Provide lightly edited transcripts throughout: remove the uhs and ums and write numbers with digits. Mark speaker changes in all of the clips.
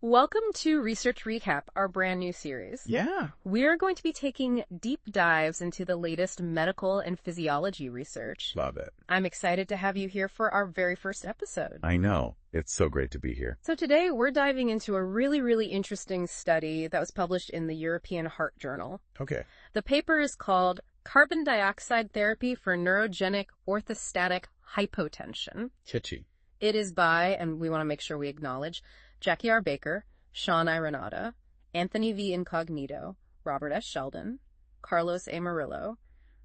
Speaker 1: Welcome to Research Recap, our brand new series.
Speaker 2: Yeah.
Speaker 1: We're going to be taking deep dives into the latest medical and physiology research.
Speaker 2: Love it.
Speaker 1: I'm excited to have you here for our very first episode.
Speaker 2: I know. It's so great to be here.
Speaker 1: So today we're diving into a really interesting study that was published in the European Heart Journal.
Speaker 2: Okay.
Speaker 1: The paper is called Carbon Dioxide Therapy for Neurogenic Orthostatic Hypotension.
Speaker 2: Kitschy.
Speaker 1: It is by, and we want to make sure we acknowledge, Jackie R. Baker, Sean I. Renata, Anthony V. Incognito, Robert S. Sheldon, Carlos A. Murillo,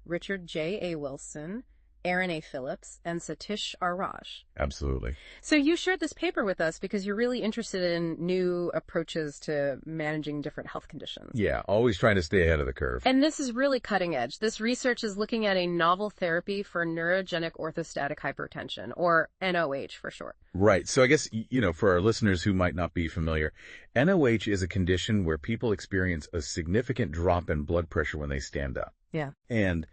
Speaker 1: Richard J. A. Wilson, Aaron A. Phillips, and Satish R. Raj.
Speaker 2: Absolutely.
Speaker 1: So you shared this paper with us because you're really interested in new approaches to managing different health conditions.
Speaker 2: Yeah, always trying to stay ahead of the curve.
Speaker 1: And this is really cutting edge. This research is looking at a novel therapy for neurogenic orthostatic hypertension, or NOH for short.
Speaker 2: Right. So I guess, for our listeners who might not be familiar, NOH is a condition where people experience a significant drop in blood pressure when they stand up.
Speaker 1: Yeah.
Speaker 2: And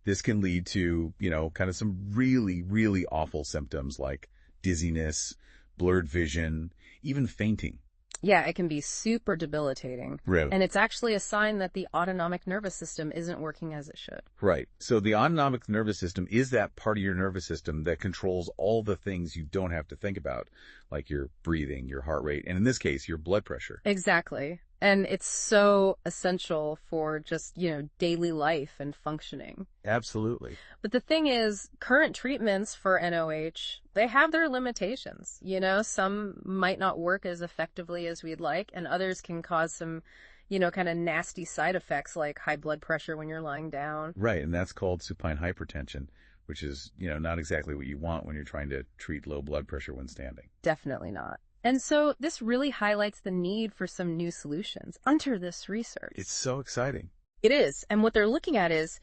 Speaker 2: this can lead to, kind of some really awful symptoms like dizziness, blurred vision, even fainting.
Speaker 1: Yeah, it can be super debilitating.
Speaker 2: Really?
Speaker 1: And it's actually a sign that the autonomic nervous system isn't working as it should.
Speaker 2: Right. So the autonomic nervous system is that part of your nervous system that controls all the things you don't have to think about, like your breathing, your heart rate, and in this case, your blood pressure.
Speaker 1: Exactly. And it's so essential for just, daily life and functioning.
Speaker 2: Absolutely.
Speaker 1: But the thing is, current treatments for NOH, they have their limitations. Some might not work as effectively as we'd like, and others can cause some, kind of nasty side effects like high blood pressure when you're lying down.
Speaker 2: Right. And that's called supine hypertension, which is, not exactly what you want when you're trying to treat low blood pressure when standing.
Speaker 1: Definitely not. And so this really highlights the need for some new solutions under this research.
Speaker 2: It's so exciting.
Speaker 1: It is. And what they're looking at is,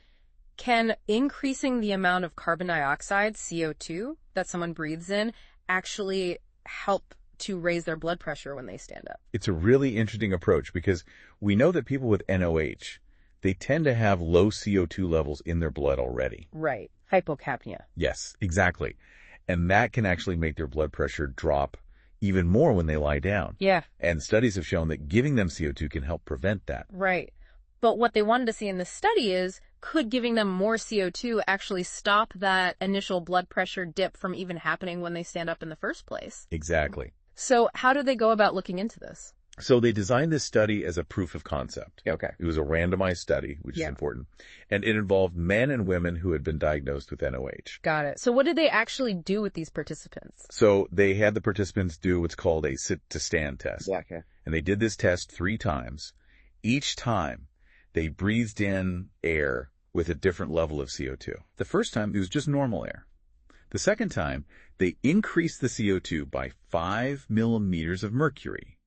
Speaker 1: can increasing the amount of carbon dioxide, CO2, that someone breathes in actually help to raise their blood pressure when they stand up?
Speaker 2: It's a really interesting approach because we know that people with NOH, they tend to have low CO2 levels in their blood already.
Speaker 1: Right. Hypocapnia.
Speaker 2: Yes, exactly. And that can actually make their blood pressure drop even more when they lie down.
Speaker 1: Yeah.
Speaker 2: And studies have shown that giving them CO2 can help prevent that.
Speaker 1: Right. But what they wanted to see in this study is, could giving them more CO2 actually stop that initial blood pressure dip from even happening when they stand up in the first place?
Speaker 2: Exactly.
Speaker 1: So how do they go about looking into this?
Speaker 2: So they designed this study as a proof of concept.
Speaker 1: Okay.
Speaker 2: It was a randomized study, which is important. And it involved men and women who had been diagnosed with NOH.
Speaker 1: Got it. So what did they actually do with these participants?
Speaker 2: So they had the participants do what's called a sit-to-stand test.
Speaker 1: Yeah, okay.
Speaker 2: And they did this test 3 times. Each time, they breathed in air with a different level of CO2. The first time, it was just normal air. The second time, they increased the CO2 by 5 millimeters of mercury.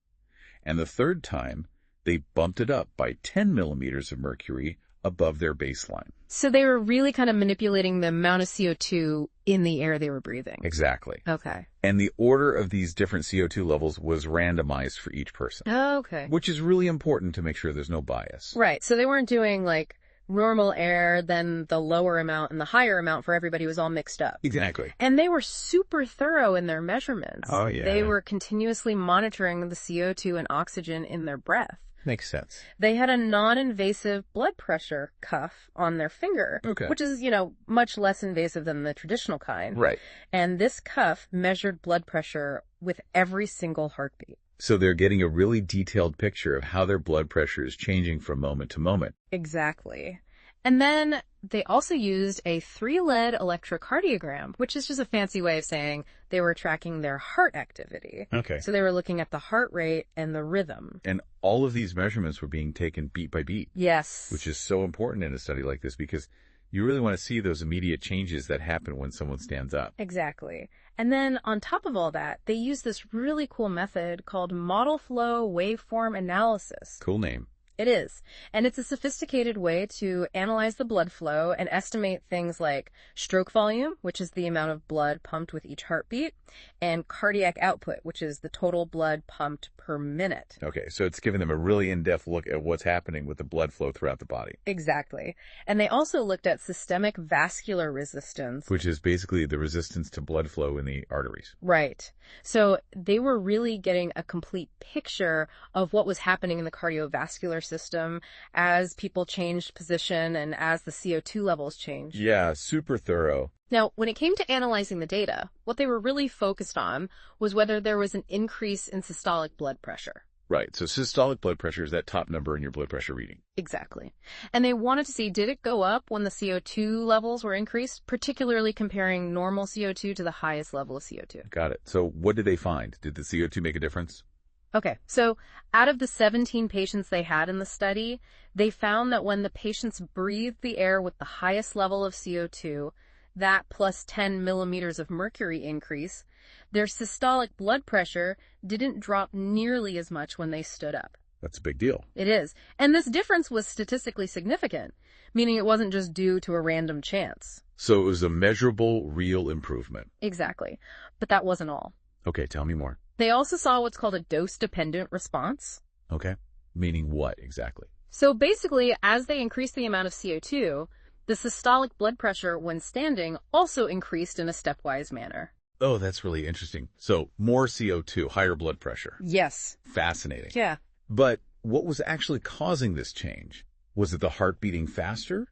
Speaker 2: And the third time, they bumped it up by 10 millimeters of mercury above their baseline.
Speaker 1: So they were really kind of manipulating the amount of CO2 in the air they were breathing.
Speaker 2: Exactly.
Speaker 1: Okay.
Speaker 2: And the order of these different CO2 levels was randomized for each person.
Speaker 1: Oh, okay.
Speaker 2: Which is really important to make sure there's no bias.
Speaker 1: Right. So they weren't doing like normal air, then the lower amount and the higher amount for everybody was all mixed up.
Speaker 2: Exactly.
Speaker 1: And they were super thorough in their measurements.
Speaker 2: Oh, yeah.
Speaker 1: They were continuously monitoring the CO2 and oxygen in their breath.
Speaker 2: Makes sense.
Speaker 1: They had a non-invasive blood pressure cuff on their finger, which is, much less invasive than the traditional kind.
Speaker 2: Right.
Speaker 1: And this cuff measured blood pressure with every single heartbeat.
Speaker 2: So they're getting a really detailed picture of how their blood pressure is changing from moment to moment.
Speaker 1: Exactly. And then they also used a 3-lead electrocardiogram, which is just a fancy way of saying they were tracking their heart activity.
Speaker 2: Okay.
Speaker 1: So they were looking at the heart rate and the rhythm.
Speaker 2: And all of these measurements were being taken beat by beat.
Speaker 1: Yes.
Speaker 2: Which is so important in a study like this because you really want to see those immediate changes that happen when someone stands up.
Speaker 1: Exactly. And then on top of all that, they use this really cool method called model flow waveform analysis.
Speaker 2: Cool name.
Speaker 1: It is. And it's a sophisticated way to analyze the blood flow and estimate things like stroke volume, which is the amount of blood pumped with each heartbeat, and cardiac output, which is the total blood pumped per minute.
Speaker 2: Okay, so it's giving them a really in-depth look at what's happening with the blood flow throughout the body.
Speaker 1: Exactly. And they also looked at systemic vascular resistance.
Speaker 2: Which is basically the resistance to blood flow in the arteries.
Speaker 1: Right. So they were really getting a complete picture of what was happening in the cardiovascular system as people changed position and as the CO2 levels changed.
Speaker 2: Yeah, super thorough.
Speaker 1: Now, when it came to analyzing the data, what they were really focused on was whether there was an increase in systolic blood pressure.
Speaker 2: Right, so systolic blood pressure is that top number in your blood pressure reading.
Speaker 1: Exactly. And they wanted to see, did it go up when the CO2 levels were increased, particularly comparing normal CO2 to the highest level of CO2.
Speaker 2: Got it. So what did they find? Did the CO2 make a difference?
Speaker 1: Okay, so out of the 17 patients they had in the study, they found that when the patients breathed the air with the highest level of CO2, that plus 10 millimeters of mercury increase, their systolic blood pressure didn't drop nearly as much when they stood up.
Speaker 2: That's a big deal.
Speaker 1: It is. And this difference was statistically significant, meaning it wasn't just due to a random chance.
Speaker 2: So it was a measurable, real improvement.
Speaker 1: Exactly. But that wasn't all.
Speaker 2: Okay, tell me more.
Speaker 1: They also saw what's called a dose-dependent response.
Speaker 2: Okay, meaning what exactly?
Speaker 1: So basically, as they increased the amount of CO2, the systolic blood pressure when standing also increased in a stepwise manner.
Speaker 2: Oh, that's really interesting. So more CO2, higher blood pressure.
Speaker 1: Yes.
Speaker 2: Fascinating.
Speaker 1: Yeah.
Speaker 2: But what was actually causing this change? Was it the heart beating faster?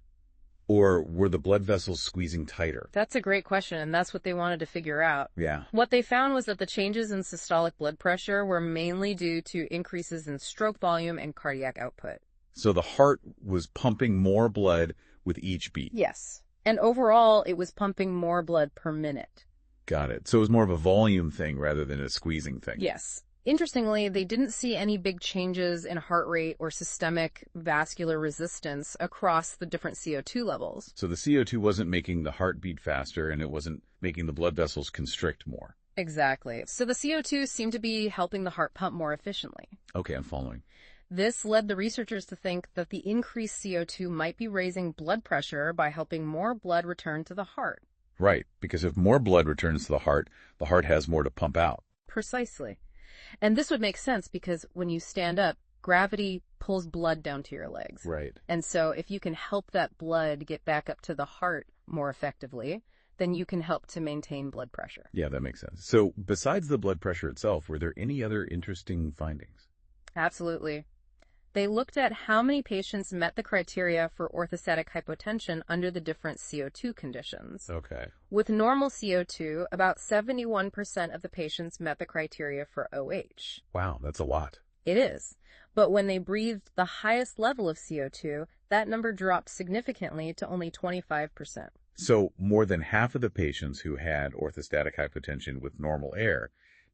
Speaker 2: Or were the blood vessels squeezing tighter?
Speaker 1: That's a great question, and that's what they wanted to figure out.
Speaker 2: Yeah.
Speaker 1: What they found was that the changes in systolic blood pressure were mainly due to increases in stroke volume and cardiac output.
Speaker 2: So the heart was pumping more blood with each beat.
Speaker 1: Yes. And overall, it was pumping more blood per minute.
Speaker 2: Got it. So it was more of a volume thing rather than a squeezing thing.
Speaker 1: Yes. Interestingly, they didn't see any big changes in heart rate or systemic vascular resistance across the different CO2 levels.
Speaker 2: So the CO2 wasn't making the heart beat faster, and it wasn't making the blood vessels constrict more.
Speaker 1: Exactly. So the CO2 seemed to be helping the heart pump more efficiently.
Speaker 2: Okay, I'm following.
Speaker 1: This led the researchers to think that the increased CO2 might be raising blood pressure by helping more blood return to the heart.
Speaker 2: Right, because if more blood returns to the heart has more to pump out.
Speaker 1: Precisely. And this would make sense because when you stand up, gravity pulls blood down to your legs.
Speaker 2: Right.
Speaker 1: And so if you can help that blood get back up to the heart more effectively, then you can help to maintain blood pressure.
Speaker 2: Yeah, that makes sense. So besides the blood pressure itself, were there any other interesting findings?
Speaker 1: Absolutely. They looked at how many patients met the criteria for orthostatic hypotension under the different CO2 conditions.
Speaker 2: Okay.
Speaker 1: With normal CO2, about 71% of the patients met the criteria for OH.
Speaker 2: Wow, that's a lot.
Speaker 1: It is. But when they breathed the highest level of CO2, that number dropped significantly to only 25%.
Speaker 2: So more than half of the patients who had orthostatic hypotension with normal air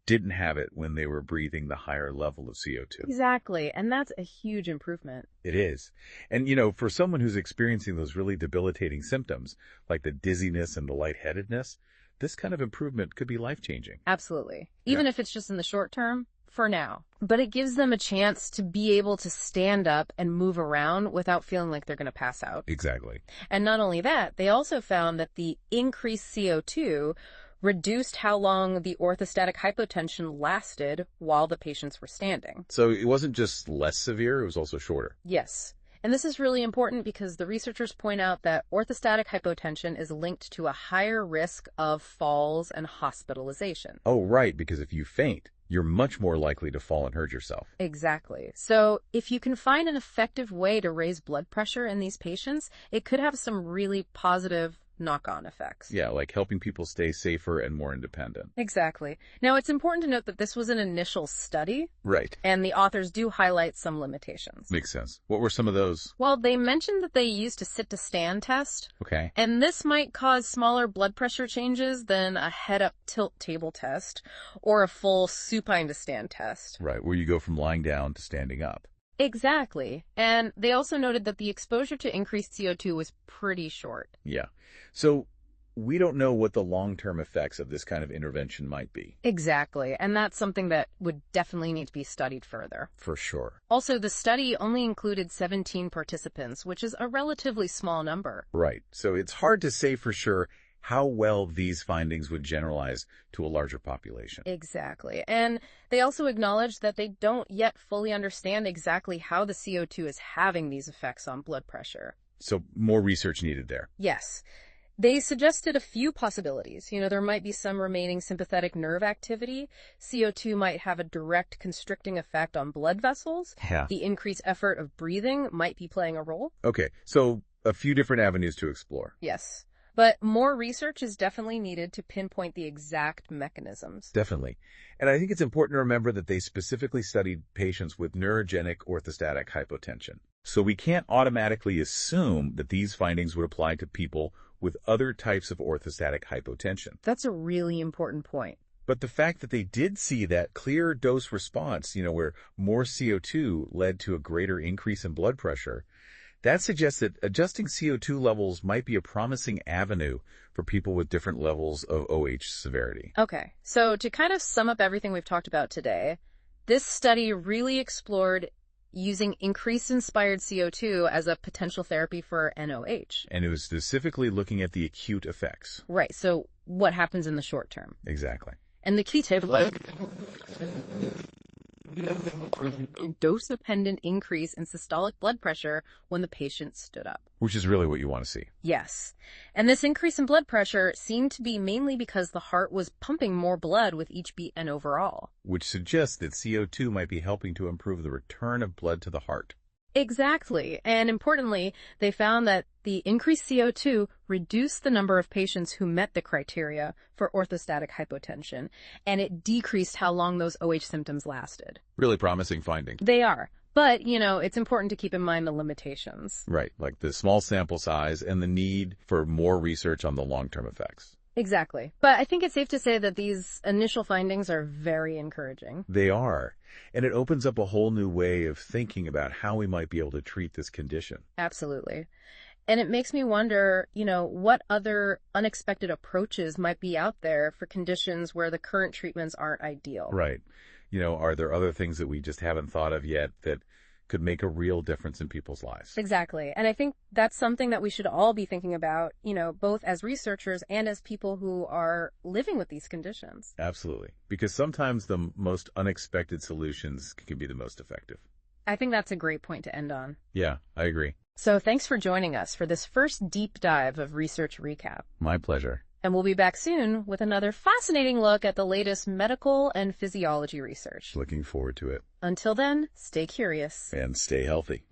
Speaker 2: didn't have it when they were breathing the higher level of CO2.
Speaker 1: Exactly, and that's a huge improvement.
Speaker 2: It is. And, for someone who's experiencing those really debilitating symptoms, like the dizziness and the lightheadedness, this kind of improvement could be life-changing.
Speaker 1: Absolutely. Even if it's just in the short term, for now. But it gives them a chance to be able to stand up and move around without feeling like they're going to pass out.
Speaker 2: Exactly.
Speaker 1: And not only that, they also found that the increased CO2 reduced how long the orthostatic hypotension lasted while the patients were standing.
Speaker 2: So it wasn't just less severe, it was also shorter.
Speaker 1: Yes. And this is really important because the researchers point out that orthostatic hypotension is linked to a higher risk of falls and hospitalization.
Speaker 2: Oh, right, because if you faint, you're much more likely to fall and hurt yourself.
Speaker 1: Exactly. So if you can find an effective way to raise blood pressure in these patients, it could have some really positive knock-on effects.
Speaker 2: Yeah, like helping people stay safer and more independent.
Speaker 1: Exactly. Now, it's important to note that this was an initial study.
Speaker 2: Right.
Speaker 1: And the authors do highlight some limitations.
Speaker 2: Makes sense. What were some of those?
Speaker 1: Well, they mentioned that they used a sit-to-stand test.
Speaker 2: Okay.
Speaker 1: And this might cause smaller blood pressure changes than a head-up tilt table test or a full supine-to-stand test.
Speaker 2: Right, where you go from lying down to standing up.
Speaker 1: Exactly. And they also noted that the exposure to increased CO2 was pretty short.
Speaker 2: Yeah. So we don't know what the long-term effects of this kind of intervention might be.
Speaker 1: Exactly, and that's something that would definitely need to be studied further.
Speaker 2: For sure.
Speaker 1: Also, the study only included 17 participants, which is a relatively small number.
Speaker 2: Right. So it's hard to say for sure how well these findings would generalize to a larger population.
Speaker 1: Exactly. And they also acknowledge that they don't yet fully understand exactly how the CO2 is having these effects on blood pressure.
Speaker 2: So more research needed there.
Speaker 1: Yes. They suggested a few possibilities. There might be some remaining sympathetic nerve activity. CO2 might have a direct constricting effect on blood vessels.
Speaker 2: Yeah.
Speaker 1: The increased effort of breathing might be playing a role.
Speaker 2: Okay, so a few different avenues to explore.
Speaker 1: Yes. But more research is definitely needed to pinpoint the exact mechanisms.
Speaker 2: Definitely. And I think it's important to remember that they specifically studied patients with neurogenic orthostatic hypotension. So we can't automatically assume that these findings would apply to people with other types of orthostatic hypotension.
Speaker 1: That's a really important point.
Speaker 2: But the fact that they did see that clear dose response, where more CO2 led to a greater increase in blood pressure, that suggests that adjusting CO2 levels might be a promising avenue for people with different levels of OH severity.
Speaker 1: Okay, so to kind of sum up everything we've talked about today, this study really explored using increase-inspired CO2 as a potential therapy for NOH.
Speaker 2: And it was specifically looking at the acute effects.
Speaker 1: Right, so what happens in the short term?
Speaker 2: Exactly.
Speaker 1: And the key takeaway: dose-dependent increase in systolic blood pressure when the patient stood up.
Speaker 2: Which is really what you want to see.
Speaker 1: Yes. And this increase in blood pressure seemed to be mainly because the heart was pumping more blood with each beat and overall.
Speaker 2: Which suggests that CO2 might be helping to improve the return of blood to the heart.
Speaker 1: Exactly. And importantly, they found that the increased CO2 reduced the number of patients who met the criteria for orthostatic hypotension, and it decreased how long those OH symptoms lasted.
Speaker 2: Really promising finding.
Speaker 1: They are. But, it's important to keep in mind the limitations.
Speaker 2: Right, like the small sample size and the need for more research on the long-term effects.
Speaker 1: Exactly. But I think it's safe to say that these initial findings are very encouraging.
Speaker 2: They are. And it opens up a whole new way of thinking about how we might be able to treat this condition.
Speaker 1: Absolutely. And it makes me wonder, what other unexpected approaches might be out there for conditions where the current treatments aren't ideal.
Speaker 2: Right. Are there other things that we just haven't thought of yet that could make a real difference in people's lives?
Speaker 1: Exactly. And I think that's something that we should all be thinking about, both as researchers and as people who are living with these conditions.
Speaker 2: Absolutely. Because sometimes the most unexpected solutions can be the most effective.
Speaker 1: I think that's a great point to end on.
Speaker 2: Yeah, I agree.
Speaker 1: So thanks for joining us for this first deep dive of Research Recap.
Speaker 2: My pleasure.
Speaker 1: And we'll be back soon with another fascinating look at the latest medical and physiology research.
Speaker 2: Looking forward to it.
Speaker 1: Until then, stay curious.
Speaker 2: And stay healthy.